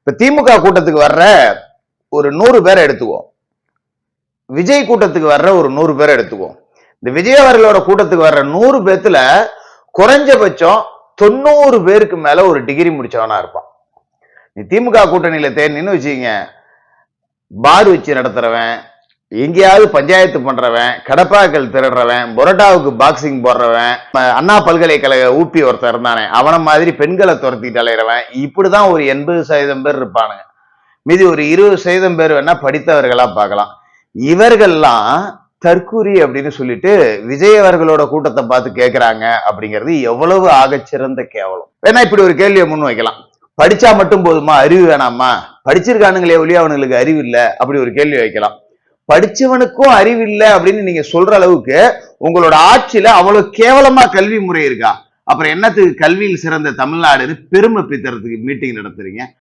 இப்ப திமுக கூட்டத்துக்கு வர்ற ஒரு 100 பேரை எடுத்துக்குவோம், விஜய் கூட்டத்துக்கு வர்ற ஒரு 100 பேரை எடுத்துக்குவோம். இந்த விஜய் அவர்களோட கூட்டத்துக்கு வர்ற 100 பேத்துல குறைஞ்சபட்சம் 90 பேருக்கு மேல ஒரு டிகிரி முடிச்சவனா இருப்பான். நீ திமுக கூட்டணியில தேர்னின்னு வச்சுக்கீங்க, பார் வச்சு நடத்துறவன், எங்கேயாவது பஞ்சாயத்து பண்றவன், கடப்பாக்கள் திருடுறவன், பொரோட்டாவுக்கு பாக்ஸிங் போடுறவன், அண்ணா பல்கலைக்கழக ஊப்பி ஒருத்தர் இருந்தானே அவன மாதிரி பெண்களை துரத்திட்டு அலையிறவன், இப்படிதான் ஒரு 80% பேர் இருப்பானுங்க. மீதி ஒரு 20% பேர் வேணா படித்தவர்களா பார்க்கலாம். இவர்கள்லாம் தற்கூரி அப்படின்னு சொல்லிட்டு விஜய் அவர்களோட கூட்டத்தை பார்த்து கேட்கிறாங்க அப்படிங்கிறது எவ்வளவு ஆகச்சிறந்த கேவலம். வேணா இப்படி ஒரு கேள்வியை முன் வைக்கலாம், படிச்சா மட்டும் போதுமா, அறிவு வேணாமா, படிச்சிருக்கானுங்களே ஒழிய அவனுங்களுக்கு அறிவு இல்லை, அப்படி ஒரு கேள்வி வைக்கலாம். படிச்சவனுக்கும் அறிவு இல்லை அப்படின்னு நீங்க சொல்ற அளவுக்கு உங்களோட ஆட்சியில அவ்வளவு கேவலமா கல்வி முறை இருக்கா? அப்புறம் என்னத்துக்கு கல்வியில் சிறந்த தமிழ்நாடுன்னு பெருமை பித்தறதுக்கு மீட்டிங் நடத்துறீங்க?